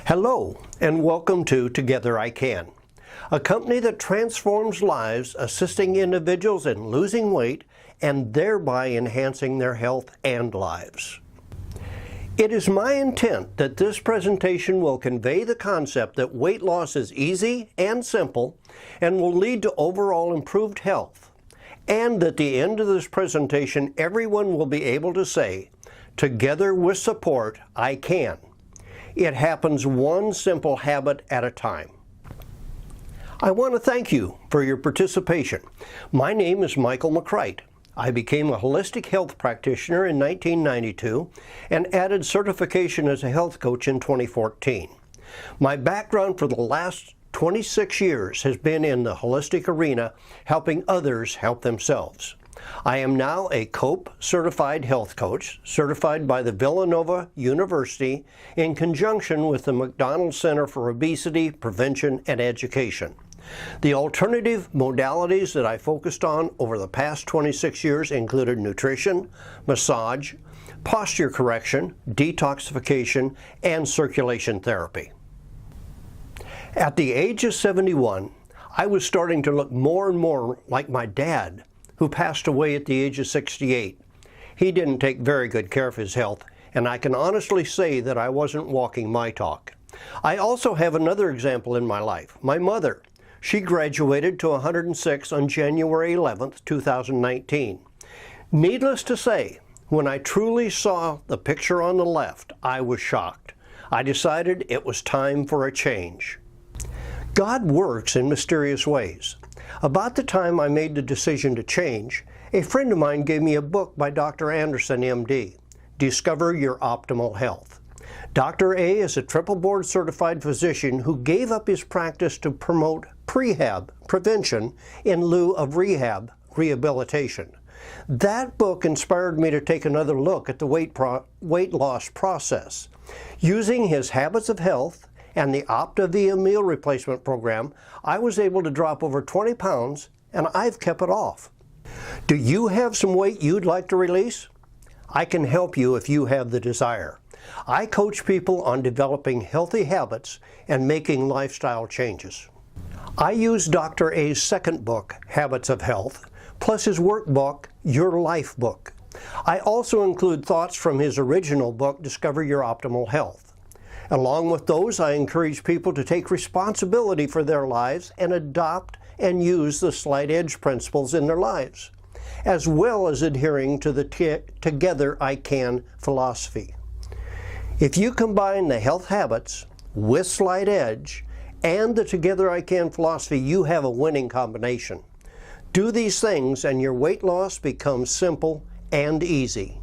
Hello, and welcome to Together I Can, a company that transforms lives, assisting individuals in losing weight and thereby enhancing their health and lives. It is my intent that this presentation will convey the concept that weight loss is easy and simple and will lead to overall improved health, and at the end of this presentation everyone will be able to say, "Together with support, I can." It happens one simple habit at a time. I want to thank you for your participation. My name is Michael McCright. I became a holistic health practitioner in 1992 and added certification as a health coach in 2014. My background for the last 26 years has been in the holistic arena, helping others help themselves. I am now a COPE certified health coach, certified by the Villanova University in conjunction with the McDonald Center for Obesity Prevention and Education. The alternative modalities that I focused on over the past 26 years included nutrition, massage, posture correction, detoxification, and circulation therapy. At the age of 71, I was starting to look more and more like my dad, who passed away at the age of 68. He didn't take very good care of his health, and I can honestly say that I wasn't walking my talk. I also have another example in my life, my mother. She graduated to 106 on January 11th, 2019. Needless to say, when I truly saw the picture on the left, I was shocked. I decided it was time for a change. God works in mysterious ways. About the time I made the decision to change, a friend of mine gave me a book by Dr. Anderson, MD, Discover Your Optimal Health. Dr. A is a triple board certified physician who gave up his practice to promote prehab, prevention, in lieu of rehab, rehabilitation. That book inspired me to take another look at the weight loss process. Using his habits of health and the OptaVia meal replacement program, I was able to drop over 20 pounds, and I've kept it off. Do you have some weight you'd like to release? I can help you if you have the desire. I coach people on developing healthy habits and making lifestyle changes. I use Dr. A's second book, Habits of Health, plus his workbook, Your Life Book. I also include thoughts from his original book, Discover Your Optimal Health. Along with those, I encourage people to take responsibility for their lives and adopt and use the slight edge principles in their lives, as well as adhering to the Together I Can philosophy. If you combine the health habits with slight edge and the Together I Can philosophy, you have a winning combination. Do these things and your weight loss becomes simple and easy.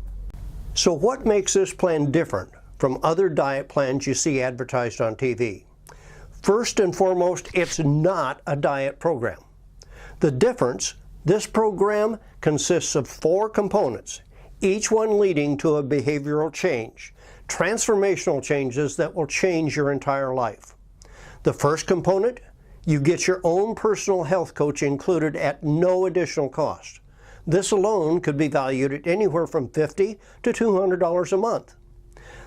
So what makes this plan different from other diet plans you see advertised on TV? First and foremost, it's not a diet program. The difference, this program consists of 4 components, each one leading to a behavioral change, transformational changes that will change your entire life. The first component, you get your own personal health coach included at no additional cost. This alone could be valued at anywhere from $50 to $200 a month.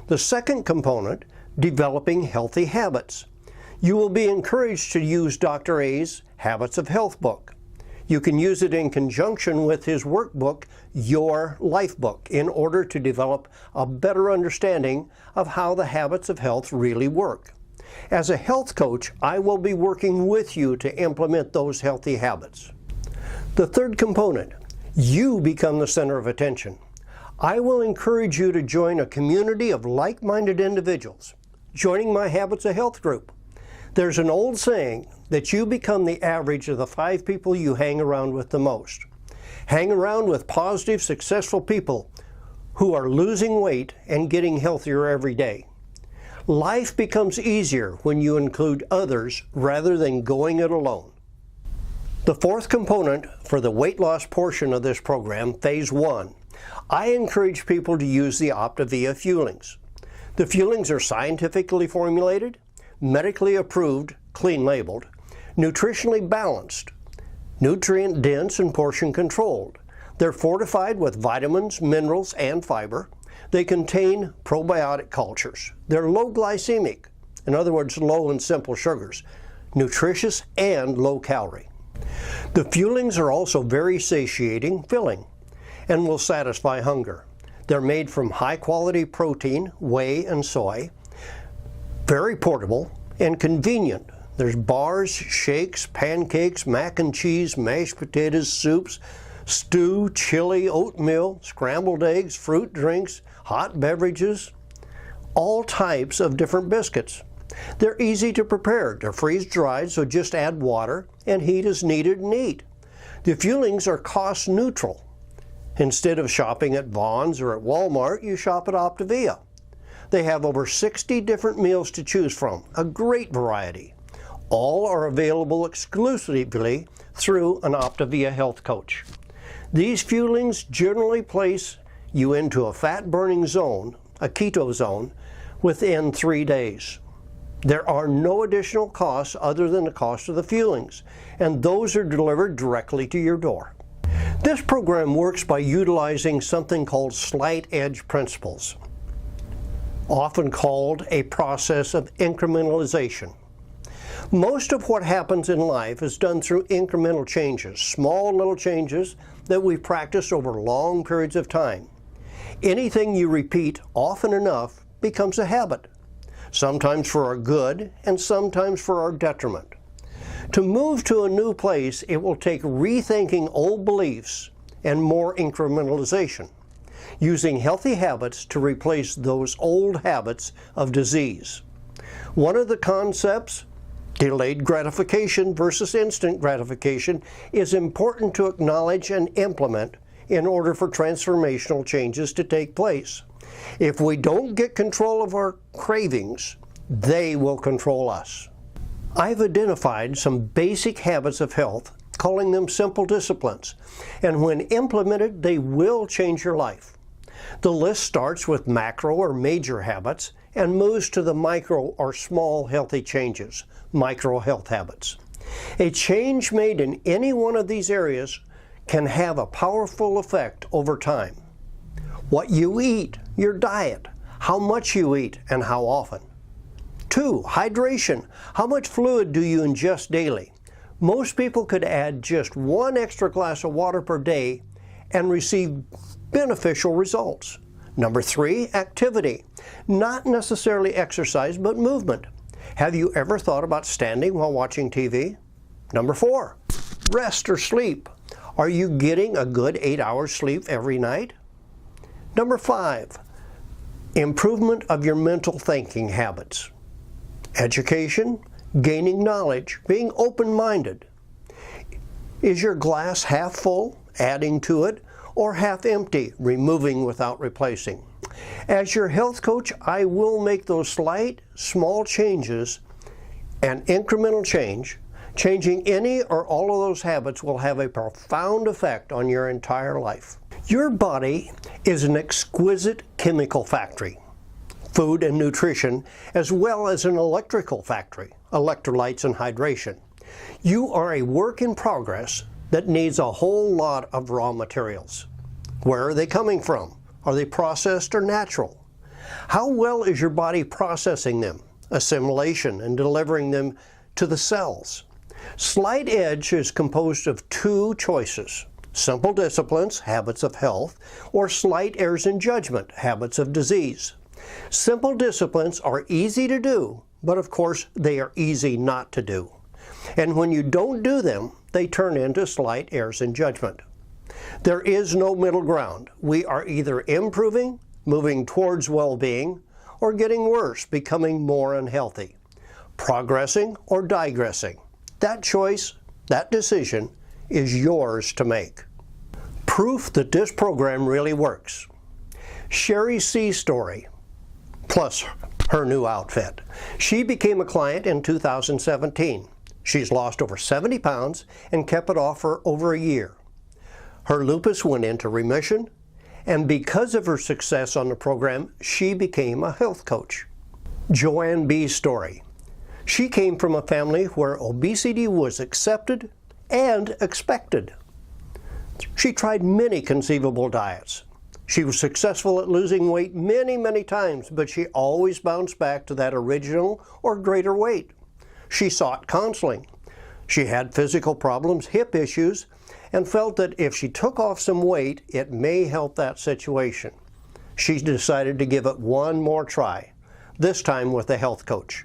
The second component, developing healthy habits. You will be encouraged to use Dr. A's Habits of Health book. You can use it in conjunction with his workbook, Your Life Book, in order to develop a better understanding of how the habits of health really work. As a health coach, I will be working with you to implement those healthy habits. The third component, you become the center of attention. I will encourage you to join a community of like-minded individuals, joining my Habits of Health group. There's an old saying that you become the average of the 5 people you hang around with the most. Hang around with positive, successful people who are losing weight and getting healthier every day. Life becomes easier when you include others rather than going it alone. The fourth component for the weight loss portion of this program, Phase 1, I encourage people to use the OptaVia fuelings. The fuelings are scientifically formulated, medically approved, clean labeled, nutritionally balanced, nutrient dense and portion controlled. They're fortified with vitamins, minerals, and fiber. They contain probiotic cultures. They're low glycemic, In other words, low in simple sugars, nutritious and low calorie. The fuelings are also very satiating, filling, and will satisfy hunger. They're made from high quality protein, whey and soy, very portable and convenient. There's bars, shakes, pancakes, mac and cheese, mashed potatoes, soups, stew, chili, oatmeal, scrambled eggs, fruit drinks, hot beverages, all types of different biscuits. They're easy to prepare. They're freeze-dried, so just add water and heat as needed and eat. The fuelings are cost neutral. Instead of shopping at Vaughn's or at Walmart, you shop at Optavia. They have over 60 different meals to choose from, a great variety. All are available exclusively through an Optavia health coach. These fuelings generally place you into a fat-burning zone, a keto zone, within 3 days. There are no additional costs other than the cost of the fuelings, and those are delivered directly to your door. This program works by utilizing something called slight edge principles, often called a process of incrementalization. Most of what happens in life is done through incremental changes, small little changes that we practice over long periods of time. Anything you repeat often enough becomes a habit, sometimes for our good and sometimes for our detriment. To move to a new place, it will take rethinking old beliefs and more incrementalization, using healthy habits to replace those old habits of disease. One of the concepts, delayed gratification versus instant gratification, is important to acknowledge and implement in order for transformational changes to take place. If we don't get control of our cravings, they will control us. I've identified some basic habits of health, calling them simple disciplines, and when implemented, they will change your life. The list starts with macro or major habits and moves to the micro or small healthy changes, micro health habits. A change made in any one of these areas can have a powerful effect over time. What you eat, your diet, how much you eat, and how often. 2, hydration. How much fluid do you ingest daily? Most people could add just 1 extra glass of water per day and receive beneficial results. Number 3, activity. Not necessarily exercise, but movement. Have you ever thought about standing while watching TV? Number 4, rest or sleep. Are you getting a good 8 hours sleep every night? Number 5, improvement of your mental thinking habits. Education, gaining knowledge, being open-minded. Is your glass half full, adding to it, or half empty, removing without replacing? As your health coach, I will make those slight, small changes, and incremental change. Changing any or all of those habits will have a profound effect on your entire life. Your body is an exquisite chemical factory, food and nutrition, as well as an electrical factory, electrolytes and hydration. You are a work in progress that needs a whole lot of raw materials. Where are they coming from? Are they processed or natural? How well is your body processing them, assimilation, and delivering them to the cells? Slight edge is composed of 2 choices: simple disciplines, habits of health, or slight errors in judgment, habits of disease. Simple disciplines are easy to do, but of course they are easy not to do. And when you don't do them, they turn into slight errors in judgment. There is no middle ground. We are either improving, moving towards well-being, or getting worse, becoming more unhealthy. Progressing or digressing. That choice, that decision, is yours to make. Proof that this program really works. Sherry C's story, plus her new outfit. She became a client in 2017. She's lost over 70 pounds and kept it off for over a year. Her lupus went into remission, and because of her success on the program, she became a health coach. Joanne B's story. She came from a family where obesity was accepted and expected. She tried many conceivable diets. She was successful at losing weight many times, but she always bounced back to that original or greater weight. She sought counseling. She had physical problems, hip issues, and felt that if she took off some weight, it may help that situation. She decided to give it one more try, this time with a health coach.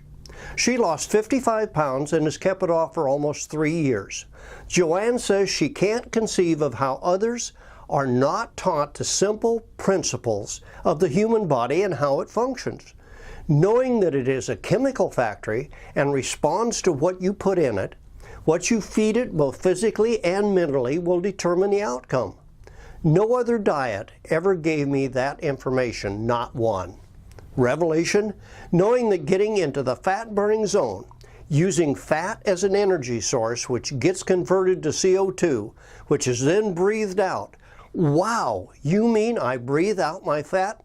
She lost 55 pounds and has kept it off for almost 3 years. Joanne says she can't conceive of how others are not taught the simple principles of the human body and how it functions. Knowing that it is a chemical factory and responds to what you put in it, what you feed it both physically and mentally will determine the outcome. No other diet ever gave me that information, not one. Revelation, knowing that getting into the fat-burning zone, using fat as an energy source which gets converted to CO2, which is then breathed out. Wow, you mean I breathe out my fat?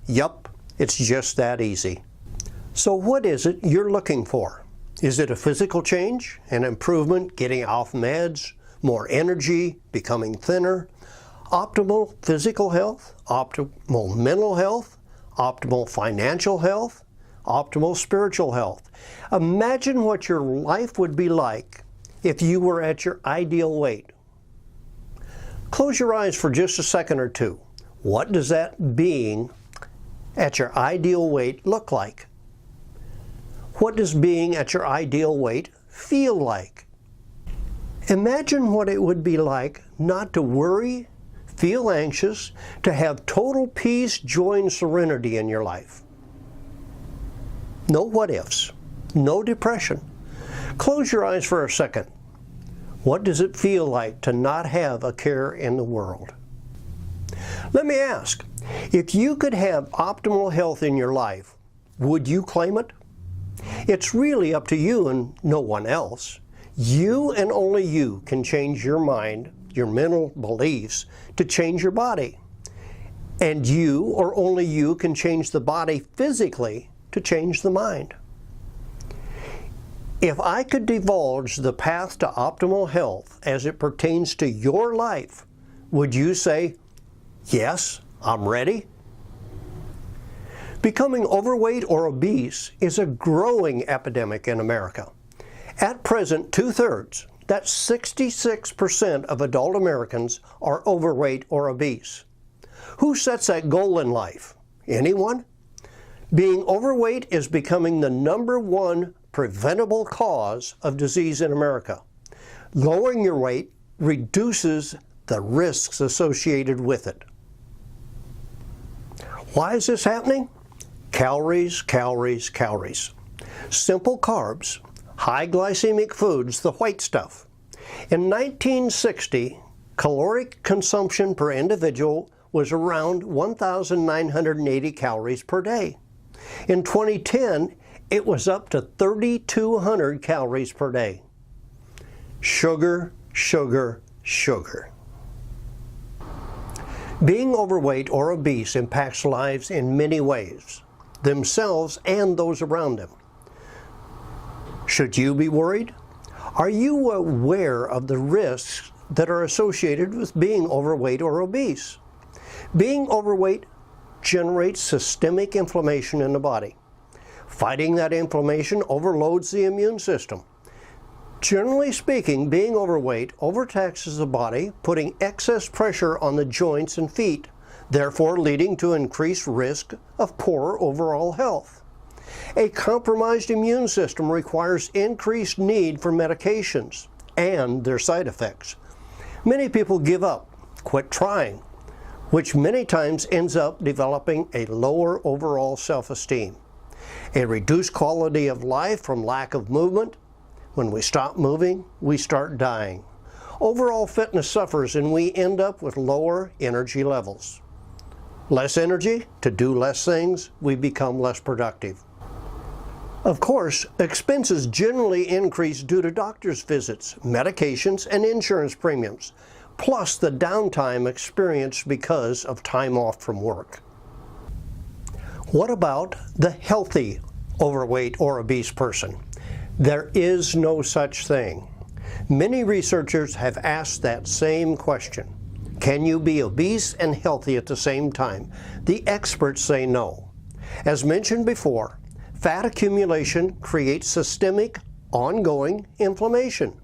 Yup, it's just that easy. So what is it you're looking for? Is it a physical change, an improvement, getting off meds, more energy, becoming thinner, optimal physical health, optimal mental health, optimal financial health, optimal spiritual health? Imagine what your life would be like if you were at your ideal weight. Close your eyes for just a second or two. What does that being at your ideal weight look like? What does being at your ideal weight feel like? Imagine what it would be like not to worry, feel anxious, to have total peace, joy, and serenity in your life. No what ifs, no depression. Close your eyes for a second. What does it feel like to not have a care in the world? Let me ask, if you could have optimal health in your life, would you claim it? It's really up to you and no one else. You and only you can change your mind, your mental beliefs, to change your body. And you or only you can change the body physically to change the mind. If I could divulge the path to optimal health as it pertains to your life, would you say, yes, I'm ready? Becoming overweight or obese is a growing epidemic in America. At present, 2/3, that's 66% of adult Americans are overweight or obese. Who sets that goal in life? Anyone? Being overweight is becoming the #1 preventable cause of disease in America. Lowering your weight reduces the risks associated with it. Why is this happening? Calories, calories, calories. Simple carbs, high glycemic foods, the white stuff. In 1960, caloric consumption per individual was around 1,980 calories per day. In 2010, it was up to 3,200 calories per day. Sugar, sugar, sugar. Being overweight or obese impacts lives in many ways, themselves and those around them. Should you be worried? Are you aware of the risks that are associated with being overweight or obese? Being overweight generates systemic inflammation in the body. Fighting that inflammation overloads the immune system. Generally speaking, being overweight overtaxes the body, putting excess pressure on the joints and feet, therefore leading to increased risk of poorer overall health. A compromised immune system requires increased need for medications and their side effects. Many people give up, quit trying, which many times ends up developing a lower overall self-esteem, a reduced quality of life from lack of movement. When we stop moving, we start dying. Overall fitness suffers and we end up with lower energy levels. Less energy to do less things, we become less productive. Of course, expenses generally increase due to doctor's visits, medications, and insurance premiums, plus the downtime experienced because of time off from work. What about the healthy overweight or obese person? There is no such thing. Many researchers have asked that same question. Can you be obese and healthy at the same time? The experts say no. As mentioned before, fat accumulation creates systemic, ongoing inflammation.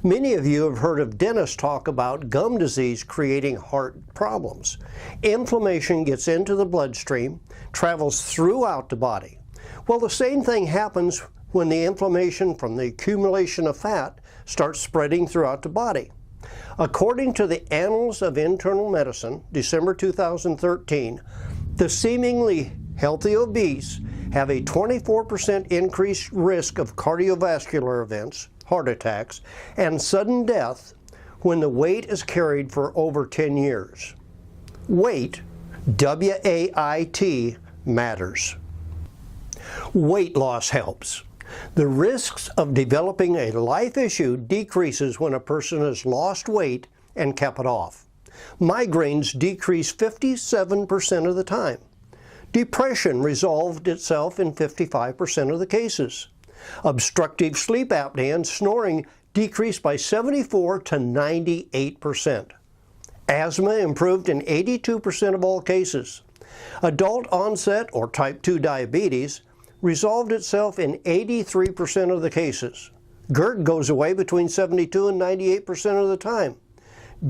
Many of you have heard of dentists talk about gum disease creating heart problems. Inflammation gets into the bloodstream, travels throughout the body. Well, the same thing happens when the inflammation from the accumulation of fat starts spreading throughout the body. According to the Annals of Internal Medicine, December 2013, the seemingly healthy obese have a 24% increased risk of cardiovascular events, heart attacks, and sudden death when the weight is carried for over 10 years. Weight, W-A-I-T, matters. Weight loss helps. The risks of developing a life issue decreases when a person has lost weight and kept it off. Migraines decrease 57% of the time. Depression resolved itself in 55% of the cases. Obstructive sleep apnea and snoring decreased by 74 to 98%. Asthma improved in 82% of all cases. Adult onset or type 2 diabetes resolved itself in 83% of the cases. GERD goes away between 72 and 98% of the time.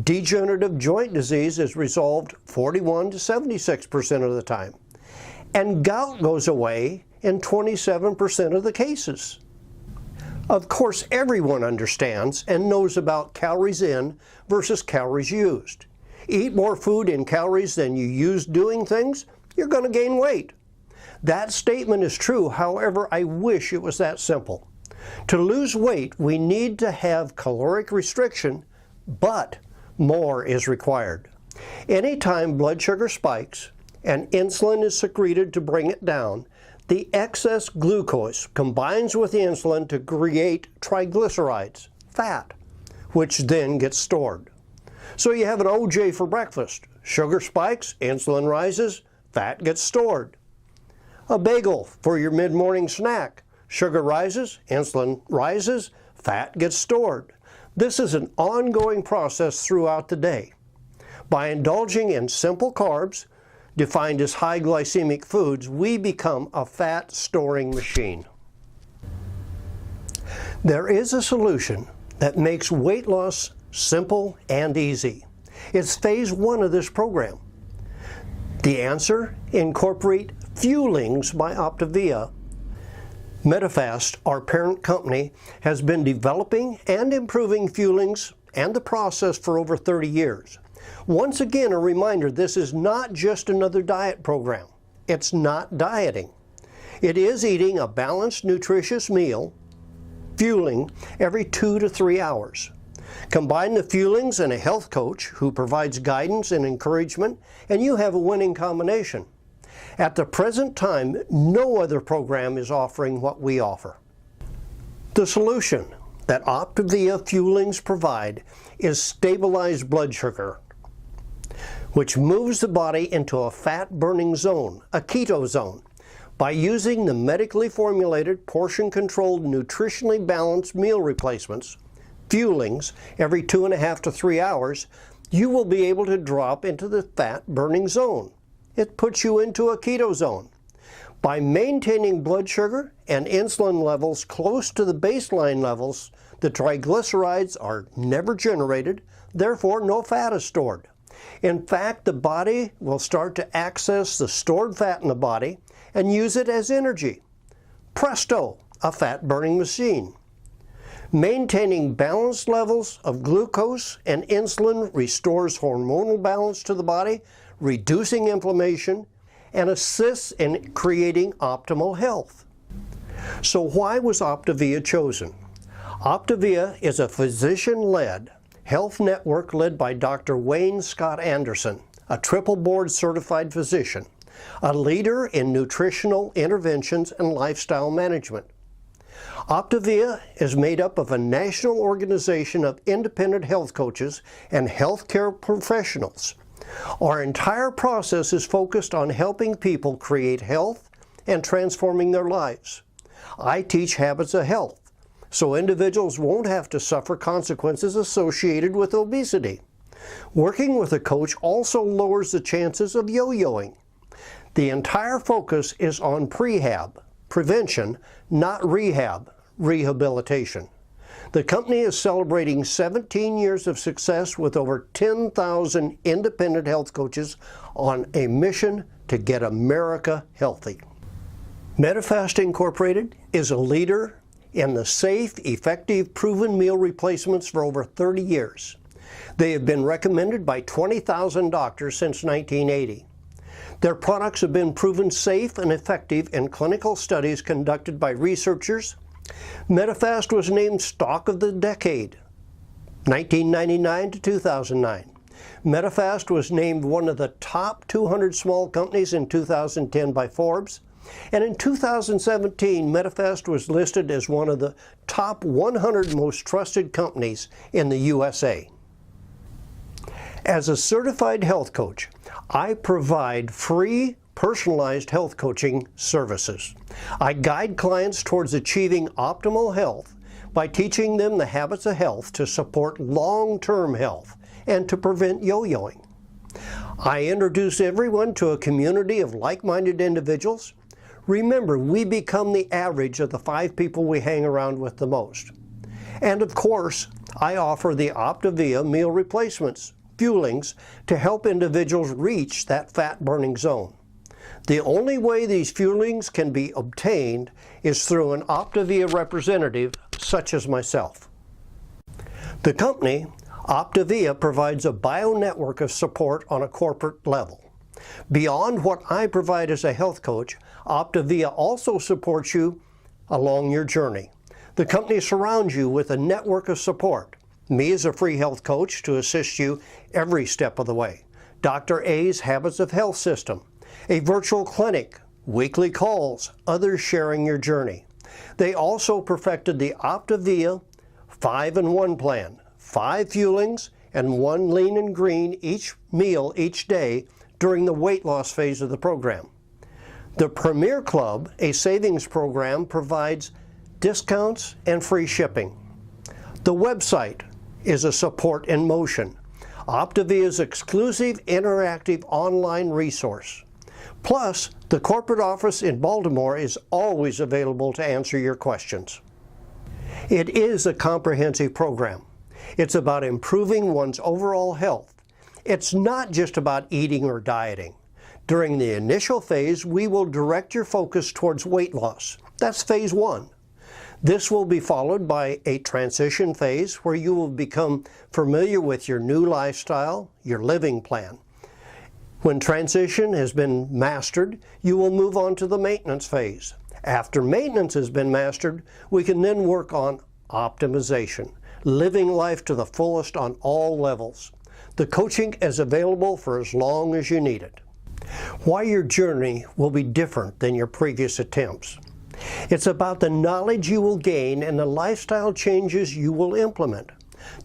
Degenerative joint disease is resolved 41 to 76% of the time. And gout goes away in 27% of the cases. Of course, everyone understands and knows about calories in versus calories used. Eat more food in calories than you use doing things, you're going to gain weight. That statement is true, however, I wish it was that simple. To lose weight, we need to have caloric restriction, but more is required. Anytime blood sugar spikes and insulin is secreted to bring it down, the excess glucose combines with the insulin to create triglycerides, fat, which then gets stored. So you have an OJ for breakfast. Sugar spikes, insulin rises, fat gets stored. A bagel for your mid-morning snack. Sugar rises, insulin rises, fat gets stored. This is an ongoing process throughout the day. By indulging in simple carbs, defined as high glycemic foods, we become a fat storing machine. There is a solution that makes weight loss simple and easy. It's phase 1 of this program. The answer? Incorporate Fuelings by Optavia. Medifast, our parent company, has been developing and improving Fuelings and the process for over 30 years. Once again, a reminder, this is not just another diet program. It's not dieting. It is eating a balanced, nutritious meal, fueling, every 2 to 3 hours. Combine the Fuelings and a health coach who provides guidance and encouragement, and you have a winning combination. At the present time, no other program is offering what we offer. The solution that Optavia Fuelings provide is stabilized blood sugar, which moves the body into a fat-burning zone, a keto zone. By using the medically formulated, portion-controlled, nutritionally balanced meal replacements, Fuelings, every 2.5 to 3 hours, you will be able to drop into the fat-burning zone. It puts you into a keto zone. By maintaining blood sugar and insulin levels close to the baseline levels, the triglycerides are never generated, therefore no fat is stored. In fact, the body will start to access the stored fat in the body and use it as energy. Presto, a fat-burning machine. Maintaining balanced levels of glucose and insulin restores hormonal balance to the body, reducing inflammation, and assists in creating optimal health. So why was Optavia chosen? Optavia is a physician-led health network led by Dr. Wayne Scott Anderson, a triple board certified physician, a leader in nutritional interventions and lifestyle management. Optavia is made up of a national organization of independent health coaches and healthcare professionals. Our entire process is focused on helping people create health and transforming their lives. I teach habits of health, so individuals won't have to suffer consequences associated with obesity. Working with a coach also lowers the chances of yo-yoing. The entire focus is on prehab, prevention, not rehab, rehabilitation. The company is celebrating 17 years of success with over 10,000 independent health coaches on a mission to get America healthy. Medifast Incorporated is a leader in the safe, effective, proven meal replacements for over 30 years. They have been recommended by 20,000 doctors since 1980. Their products have been proven safe and effective in clinical studies conducted by researchers. Medifast was named Stock of the Decade, 1999 to 2009. Medifast was named one of the top 200 small companies in 2010 by Forbes. And in 2017, Medifast was listed as one of the top 100 most trusted companies in the USA. As a certified health coach, I provide free personalized health coaching services. I guide clients towards achieving optimal health by teaching them the habits of health to support long-term health and to prevent yo-yoing. I introduce everyone to a community of like-minded individuals. Remember, we become the average of the 5 people we hang around with the most. And of course, I offer the OptaVia meal replacements, fuelings, to help individuals reach that fat-burning zone. The only way these fuelings can be obtained is through an OptaVia representative such as myself. The company, OptaVia, provides a bio-network of support on a corporate level. Beyond what I provide as a health coach, OptaVia also supports you along your journey. The company surrounds you with a network of support. Me as a free health coach to assist you every step of the way. Dr. A's Habits of Health system, a virtual clinic, weekly calls, others sharing your journey. They also perfected the OptaVia 5-in-1 plan, 5 fuelings and 1 lean and green each meal each day during the weight loss phase of the program. The Premier Club, a savings program, provides discounts and free shipping. The website is a support in motion, OptaVia's exclusive interactive online resource. Plus, the corporate office in Baltimore is always available to answer your questions. It is a comprehensive program. It's about improving one's overall health. It's not just about eating or dieting. During the initial phase, we will direct your focus towards weight loss. That's phase 1. This will be followed by a transition phase where you will become familiar with your new lifestyle, your living plan. When transition has been mastered, you will move on to the maintenance phase. After maintenance has been mastered, we can then work on optimization, living life to the fullest on all levels. The coaching is available for as long as you need it. Why your journey will be different than your previous attempts. It's about the knowledge you will gain and the lifestyle changes you will implement,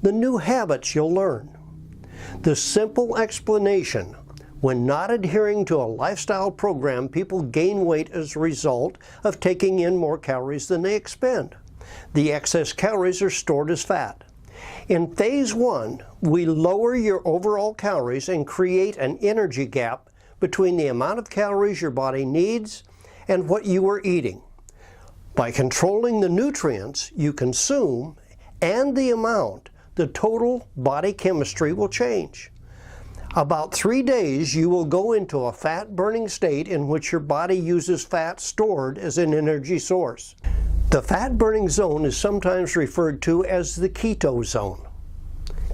the new habits you'll learn. The simple explanation: when not adhering to a lifestyle program, people gain weight as a result of taking in more calories than they expend. The excess calories are stored as fat. In phase 1, we lower your overall calories and create an energy gap between the amount of calories your body needs and what you are eating. By controlling the nutrients you consume and the amount, the total body chemistry will change. About 3 days, you will go into a fat-burning state in which your body uses fat stored as an energy source. The fat-burning zone is sometimes referred to as the keto zone.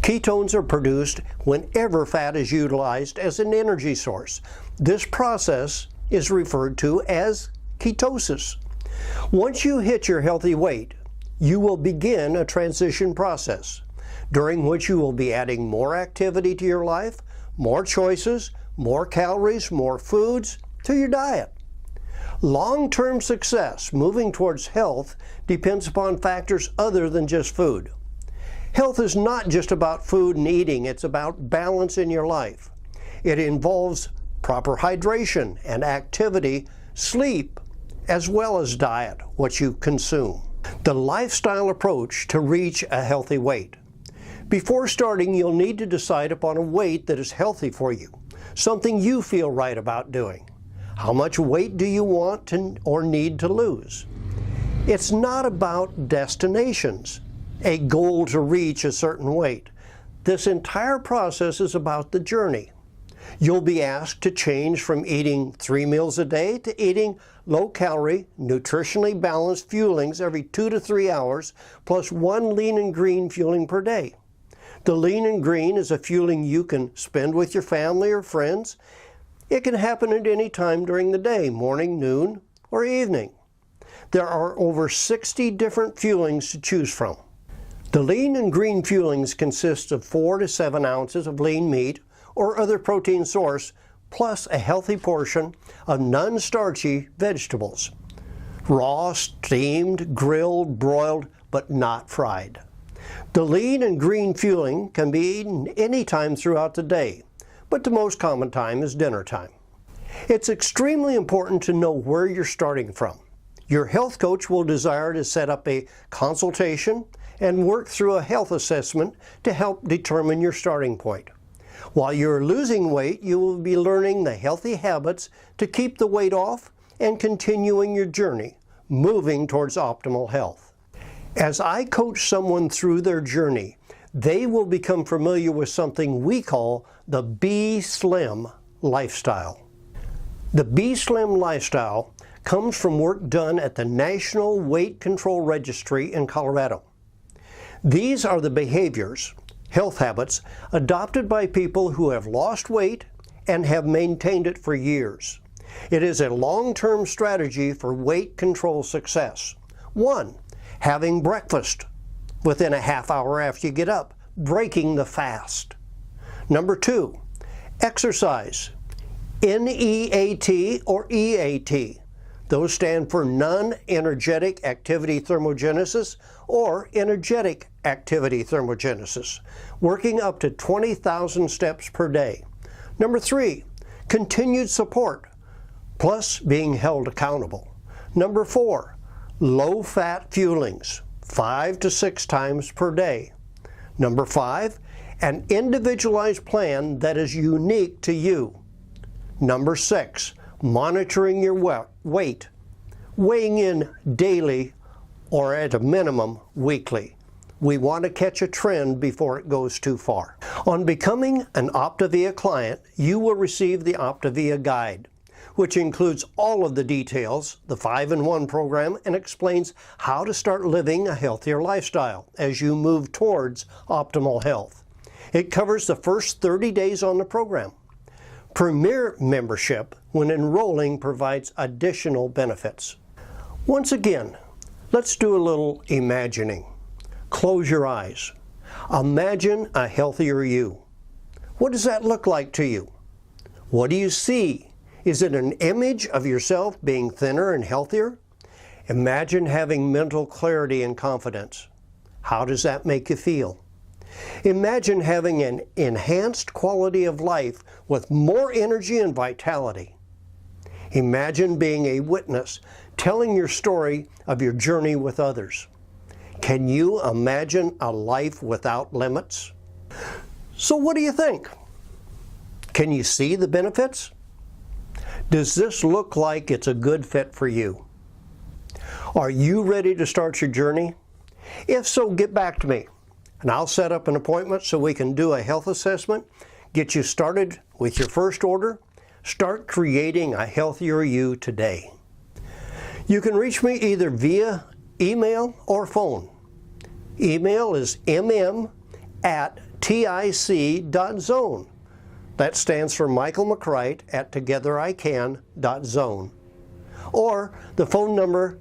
Ketones are produced whenever fat is utilized as an energy source. This process is referred to as ketosis. Once you hit your healthy weight, you will begin a transition process, during which you will be adding more activity to your life, more choices, more calories, more foods to your diet. Long-term success moving towards health depends upon factors other than just food. Health is not just about food and eating, it's about balance in your life. It involves proper hydration and activity, sleep, as well as diet, what you consume. The lifestyle approach to reach a healthy weight. Before starting, you'll need to decide upon a weight that is healthy for you, something you feel right about doing. How much weight do you want or need to lose? It's not about destinations, a goal to reach a certain weight. This entire process is about the journey. You'll be asked to change from eating 3 meals a day to eating low-calorie, nutritionally balanced fuelings every 2 to 3 hours, plus 1 lean and green fueling per day. The lean and green is a fueling you can spend with your family or friends. It can happen at any time during the day, morning, noon, or evening. There are over 60 different fuelings to choose from. The lean and green fuelings consist of 4 to 7 ounces of lean meat or other protein source, plus a healthy portion of non-starchy vegetables. Raw, steamed, grilled, broiled, but not fried. The lean and green fueling can be eaten any time throughout the day, but the most common time is dinner time. It's extremely important to know where you're starting from. Your health coach will desire to set up a consultation and work through a health assessment to help determine your starting point. While you're losing weight, you will be learning the healthy habits to keep the weight off and continuing your journey, moving towards optimal health. As I coach someone through their journey, they will become familiar with something we call the Be Slim lifestyle. The Be Slim lifestyle comes from work done at the National Weight Control Registry in Colorado. These are the behaviors, health habits, adopted by people who have lost weight and have maintained it for years. It is a long-term strategy for weight control success. 1. Having breakfast within a half hour after you get up, breaking the fast. Number 2, exercise. NEAT or EAT. Those stand for non-energetic activity thermogenesis or energetic activity thermogenesis, working up to 20,000 steps per day. Number 3, continued support, plus being held accountable. Number 4, low-fat fuelings, 5 to 6 times per day. Number 5, an individualized plan that is unique to you. Number 6, monitoring your weight, weighing in daily or at a minimum weekly. We want to catch a trend before it goes too far. On becoming an Optavia client, you will receive the Optavia Guide, which includes all of the details, the 5-in-1 program, and explains how to start living a healthier lifestyle as you move towards optimal health. It covers the first 30 days on the program. Premier membership, when enrolling, provides additional benefits. Once again, let's do a little imagining. Close your eyes. Imagine a healthier you. What does that look like to you? What do you see? Is it an image of yourself being thinner and healthier? Imagine having mental clarity and confidence. How does that make you feel? Imagine having an enhanced quality of life with more energy and vitality. Imagine being a witness, telling your story of your journey with others. Can you imagine a life without limits? So what do you think? Can you see the benefits? Does this look like it's a good fit for you? Are you ready to start your journey? If so, get back to me, and I'll set up an appointment so we can do a health assessment, get you started with your first order. Start creating a healthier you today. You can reach me either via email or phone. Email is mm@tic.zone. That stands for Michael McCright at togetherican.zone. Or the phone number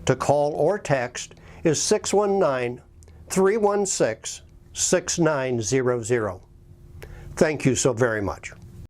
to call or text is 619-316-6900. Thank you so very much.